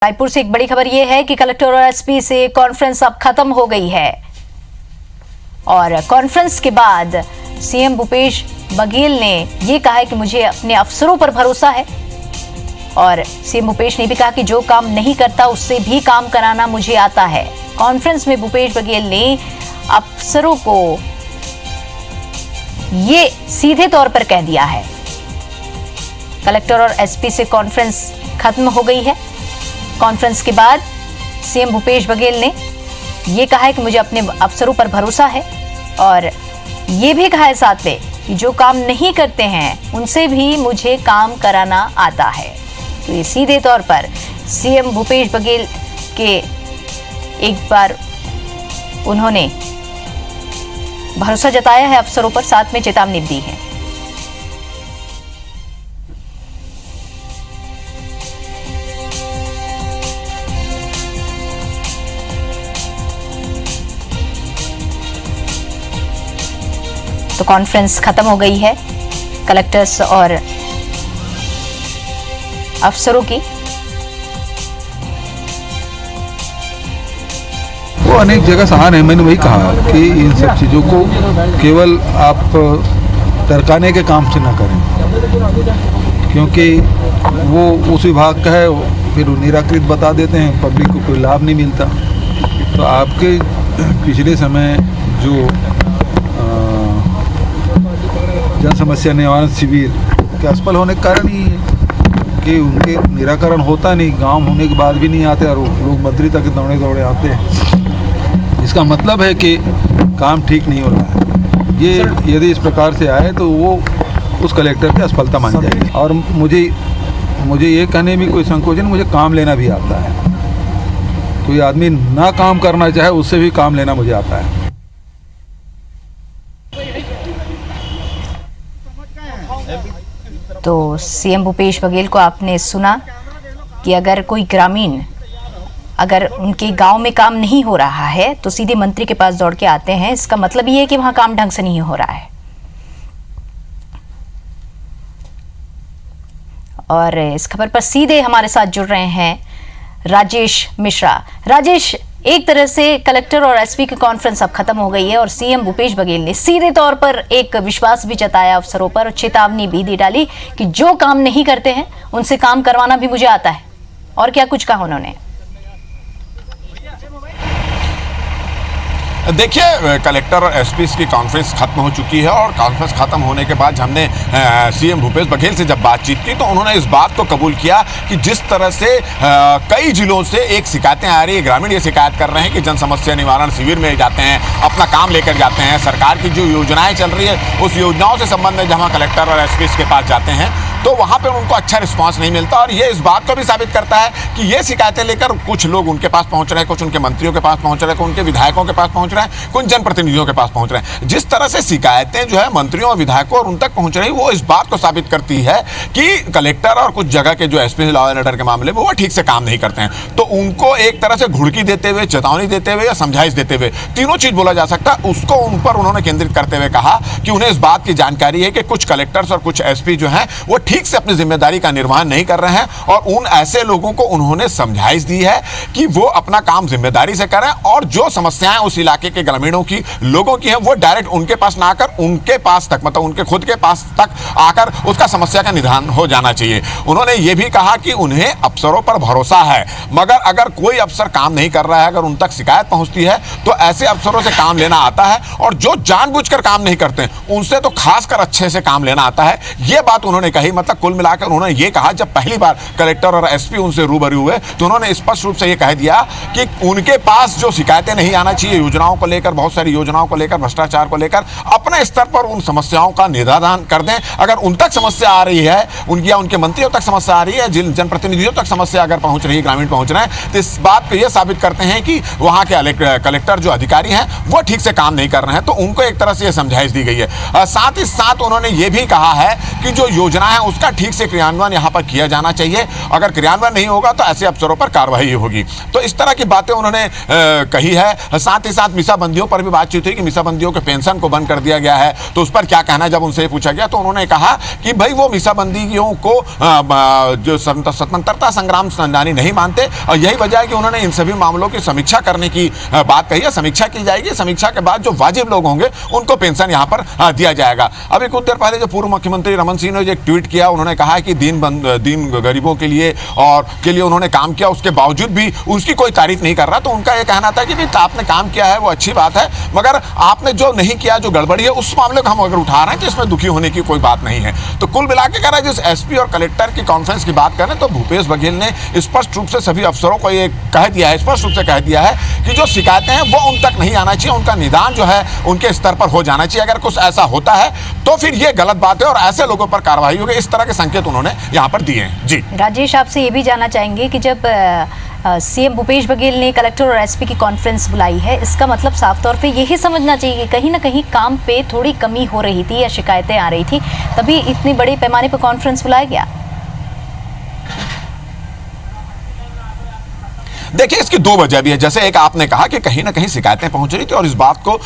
रायपुर से एक बड़ी खबर यह है कि कलेक्टर और एसपी से कॉन्फ्रेंस अब खत्म हो गई है और कॉन्फ्रेंस के बाद सीएम भूपेश बघेल ने यह कहा है कि मुझे अपने अफसरों पर भरोसा है और सीएम भूपेश ने भी कहा कि जो काम नहीं करता उससे भी काम कराना मुझे आता है। कॉन्फ्रेंस में भूपेश बघेल ने अफसरों को ये सीधे तौर पर कह दिया है। कलेक्टर और एसपी से कॉन्फ्रेंस खत्म हो गई है। कॉन्फ्रेंस के बाद सीएम भूपेश बघेल ने यह कहा है कि मुझे अपने अफसरों पर भरोसा है और ये भी कहा है साथ में कि जो काम नहीं करते हैं उनसे भी मुझे काम कराना आता है। तो ये सीधे तौर पर सीएम भूपेश बघेल के एक बार उन्होंने भरोसा जताया है अफसरों पर, साथ में चेतावनी दी है। तो कॉन्फ्रेंस खत्म हो गई है कलेक्टर्स और अफसरों की। वो अनेक जगह सहान है, मैंने वही कहा कि इन सब चीज़ों को केवल आप तरकाने के काम से ना करें, क्योंकि वो उस विभाग का है, फिर वो निराकृत बता देते हैं, पब्लिक को कोई लाभ नहीं मिलता। तो आपके पिछले समय जो जन समस्या निवारण शिविर के असफल होने के कारण ही है कि उनके निराकरण होता नहीं, गांव होने के बाद भी नहीं आते और लोग मंत्री तक दौड़े दौड़े आते हैं। इसका मतलब है कि काम ठीक नहीं हो रहा है। ये यदि इस प्रकार से आए तो वो उस कलेक्टर की असफलता मान जाएगी। और मुझे ये कहने में कोई संकोच नहीं, मुझे काम लेना भी आता है। कोई आदमी ना काम करना चाहे उससे भी काम लेना मुझे आता है। तो सीएम भूपेश बघेल को आपने सुना कि अगर कोई ग्रामीण अगर उनके गांव में काम नहीं हो रहा है तो सीधे मंत्री के पास दौड़ के आते हैं। इसका मतलब ये है कि वहां काम ढंग से नहीं हो रहा है। और इस खबर पर सीधे हमारे साथ जुड़ रहे हैं राजेश मिश्रा। राजेश, एक तरह से कलेक्टर और एसपी की कॉन्फ्रेंस अब खत्म हो गई है और सीएम भूपेश बघेल ने सीधे तौर पर एक विश्वास भी जताया अफसरों पर और चेतावनी भी दी डाली कि जो काम नहीं करते हैं उनसे काम करवाना भी मुझे आता है। और क्या कुछ कहा उन्होंने? देखिए, कलेक्टर और एसपी की कॉन्फ्रेंस खत्म हो चुकी है और कॉन्फ्रेंस खत्म होने के बाद हमने सीएम भूपेश बघेल से जब बातचीत की तो उन्होंने इस बात को कबूल किया कि जिस तरह से कई जिलों से एक शिकायतें आ रही है, ग्रामीण ये शिकायत कर रहे हैं कि जन समस्या निवारण शिविर में जाते हैं, अपना काम लेकर जाते हैं, सरकार की जो योजनाएं चल रही है उस योजनाओं से संबंधित जहाँ कलेक्टर और एसपी के पास जाते हैं तो वहाँ पर उनको अच्छा रिस्पॉन्स नहीं मिलता। और ये इस बात को भी साबित करता है कि ये शिकायतें लेकर कुछ लोग उनके पास पहुँच रहे हैं, कुछ उनके मंत्रियों के पास पहुँच रहे हैं, कुछ उनके विधायकों के पास पहुँच रहे हैं, कुछ जनप्रतिनिधियों के पास पहुंच रहे हैं। जिस तरह से शिकायतें जो है मंत्रियों और विधायकों और उन तक पहुंच रही वो इस बात को साबित करती है कि कलेक्टर और कुछ जगह के जो एसपी लॉ एंड ऑर्डर के मामले में वो ठीक से काम नहीं करते हैं। तो उनको एक तरह से घुड़की देते हुए, चेतावनी देते हुए या समझाइश देते हुए, तीनों चीज बोला जा सकता है, उसको उन पर उन्होंने केंद्रित करते हुए कहा कि उन्हें इस बात की जानकारी है कि कुछ कलेक्टर्स और कुछ एसपी जो है वो ठीक से अपनी जिम्मेदारी का निर्वहन नहीं कर रहे हैं और उन ऐसे लोगों को उन्होंने समझाइश दी है कि वो अपना काम जिम्मेदारी से करें और जो समस्याएं उस इलाके के ग्रामीणों की, लोगों की है, वो डायरेक्ट उनके पास ना आकर उनके पास तक, मतलब उनके खुद के पास तक आकर उसका समस्या का निदान हो जाना चाहिए। उन्होंने ये भी कहा कि उन्हें अफसरों पर भरोसा है, मगर अगर कोई अफसर काम नहीं कर रहा है, अगर उन तक शिकायत पहुंचती है तो ऐसे अफसरों से काम लेना आता है और जो जानबूझकर काम नहीं करते उनसे तो खासकर अच्छे से काम लेना आता है। ये बात उन्होंने कही। मतलब कुल मिलाकर उन्होंने ये कहा, जब पहली बार कलेक्टर और एसपी उनसे रूबरू हुए तो उन्होंने स्पष्ट रूप से ये कह दिया कि उनके पास जो शिकायतें नहीं आना चाहिए, योजनाओं को लेकर, बहुत सारी योजनाओं को लेकर, भ्रष्टाचार को लेकर, अपने स्तर पर उन समस्याओं का निराधान कर दें। अगर उन तक समस्या आ रही है, उनकी या उनके मंत्रियों तक समस्या आ रही है, जनप्रतिनिधियों तक समस्या अगर पहुंच रही है, ग्रामीण पहुंच रहे हैं, तो इस बात को यह साबित करते हैं कि वहां के कलेक्टर जो अधिकारी हैं वो ठीक से काम नहीं कर रहे हैं। तो उनको एक तरह से यह समझाइश दी गई है। साथ ही साथ उन्होंने ये भी कहा है कि जो योजनाएं उसका ठीक से क्रियान्वयन यहाँ पर किया जाना चाहिए। अगर क्रियान्वयन नहीं होगा तो ऐसे अफसरों पर कार्रवाई होगी। तो इस तरह की बातें उन्होंने कही है। साथ ही साथ मीसाबंदियों पर भी बातचीत हुई कि मीसाबंदियों के पेंशन को बंद कर दिया गया है, तो उस पर क्या कहना है। जब उनसे पूछा गया तो उन्होंने कहा कि भाई वो मीसाबंदियों को जो स्वतंत्रता संग्राम सेनानी नहीं मानते, और यही वजह है कि उन्होंने इन सभी मामलों की समीक्षा करने की बात कही है। समीक्षा की जाएगी, समीक्षा के बाद जो वाजिब लोग होंगे उनको पेंशन यहाँ पर दिया जाएगा। अभी कुछ देर पहले जो पूर्व मुख्यमंत्री रमन सिंह ने एक ट्वीट किया, उन्होंने कहा कि दीन गरीबों के लिए उन्होंने काम किया, उसके बावजूद भी उसकी कोई तारीफ नहीं कर रहा। तो उनका यह कहना था कि आपने काम किया है वो अच्छी बात है, मगर आपने जो नहीं किया, जो गड़बड़ी है, उस मामले को हम अगर उठा रहे हैं तो इसमें दुखी होने की कोई बात नहीं है। तो कुल मिला के कह रहा है, जिस एसपी और कलेक्टर की कॉन्फ्रेंस की बात करें तो भूपेश बघेल ने स्पष्ट रूप से सभी अफसरों को ये कह दिया है, स्पष्ट रूप से कह दिया है कि जो शिकायतें हैं वो उन तक नहीं आना चाहिए, उनका निदान जो है उनके स्तर पर हो जाना चाहिए। अगर कुछ ऐसा होता है तो फिर ये गलत बात है और ऐसे लोगों पर कार्रवाई होगी। इस तरह के संकेत उन्होंने यहाँ पर दिए हैं। जी राजेश, आपसे ये भी जानना चाहेंगे कि जब सीएम भूपेश बघेल ने कलेक्टर और एसपी की कॉन्फ्रेंस बुलाई है, इसका मतलब साफ तौर पे यही समझना चाहिए कि कहीं ना कहीं काम पे थोड़ी कमी हो रही थी या शिकायतें आ रही थी, तभी इतने बड़े पैमाने पर कॉन्फ्रेंस बुलाया गया। देखिए, इसकी दो वजह भी है। जैसे एक आपने कहा कि कहीं ना कहीं शिकायतें पहुंच रही थी, और इस बात को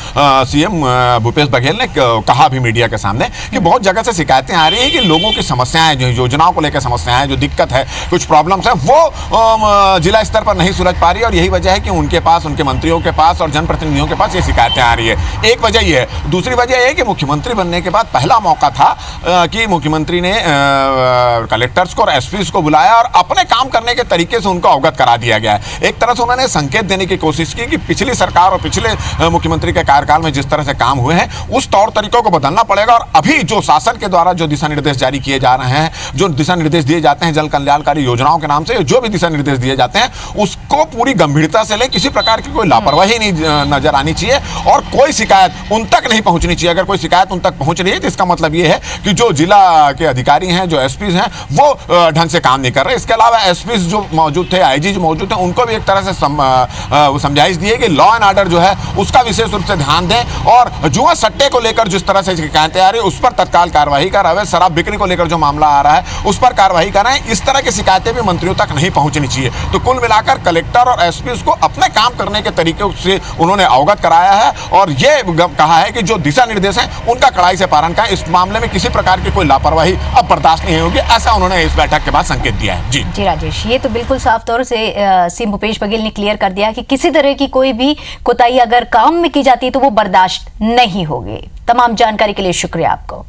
सीएम भूपेश बघेल ने कहा भी मीडिया के सामने कि बहुत जगह से शिकायतें आ रही हैं कि लोगों की समस्याएं, जो योजनाओं को लेकर समस्याएं, जो दिक्कत है, कुछ प्रॉब्लम्स है, वो जिला स्तर पर नहीं सुलझ पा रही है। और यही वजह है कि उनके पास, उनके मंत्रियों के पास और जनप्रतिनिधियों के पास ये शिकायतें आ रही है। एक वजह ये है। दूसरी वजह यह है कि मुख्यमंत्री बनने के बाद पहला मौका था कि मुख्यमंत्री ने कलेक्टर्स को और एसपीज को बुलाया और अपने काम करने के तरीके से उनको अवगत करा दिया गया है। एक तरह से उन्होंने संकेत देने की कोशिश की कि पिछली सरकार और पिछले मुख्यमंत्री के कार्यकाल में जिस तरह से काम हुए हैं, उस तौर तरीकों को बदलना पड़ेगा। और अभी जो शासन के द्वारा जो दिशा निर्देश जारी किए जा रहे हैं, जो दिशा निर्देश दिए जाते हैं जल कल्याणकारी योजनाओं के नाम से, जो भी दिशा निर्देश दिए जाते हैं, उसको पूरी गंभीरता से लें। किसी प्रकार की कोई लापरवाही नहीं नजर आनी चाहिए और कोई शिकायत उन तक नहीं पहुंचनी चाहिए। अगर कोई शिकायत उन तक पहुंच रही है तो इसका मतलब ये है कि जो जिला के अधिकारी हैं, जो एसपीज हैं, वो ढंग से काम नहीं कर रहे। इसके अलावा एसपीज जो मौजूद थे, आईजी जो मौजूद थे, उनको भी एक तरह से समझाइश दी है कि लॉ एंड ऑर्डर जो है उसका विशेष रूप से ध्यान दें, और जुआ सट्टे को लेकर जिस तरह से शिकायतें आ रही है उस पर तत्काल कार्रवाई कर रहे हैं। शराब बिक्री को लेकर जो मामला आ रहा है उस पर कार्रवाई कर रहे हैं। इस तरह की शिकायतें भी मंत्रियों तक नहीं पहुंचनी चाहिए। तो कुल मिलाकर कलेक्टर और एसपी को अपने काम करने के तरीके से उन्होंने अवगत कराया है और ये कहा है कि जो दिशा निर्देश हैं उनका कड़ाई से पालन करें। इस मामले में किसी प्रकार की कोई लापरवाही अब बर्दाश्त नहीं होगी, ऐसा उन्होंने इस बैठक के बाद संकेत दिया है। जी राजेश, ये तो बिल्कुल साफ तौर से सीएम भूपेश बघेल ने क्लियर कर दिया कि किसी तरह की कोई भी कोताही अगर काम में की जाती है तो वो बर्दाश्त नहीं होगी। तमाम जानकारी के लिए शुक्रिया आपको।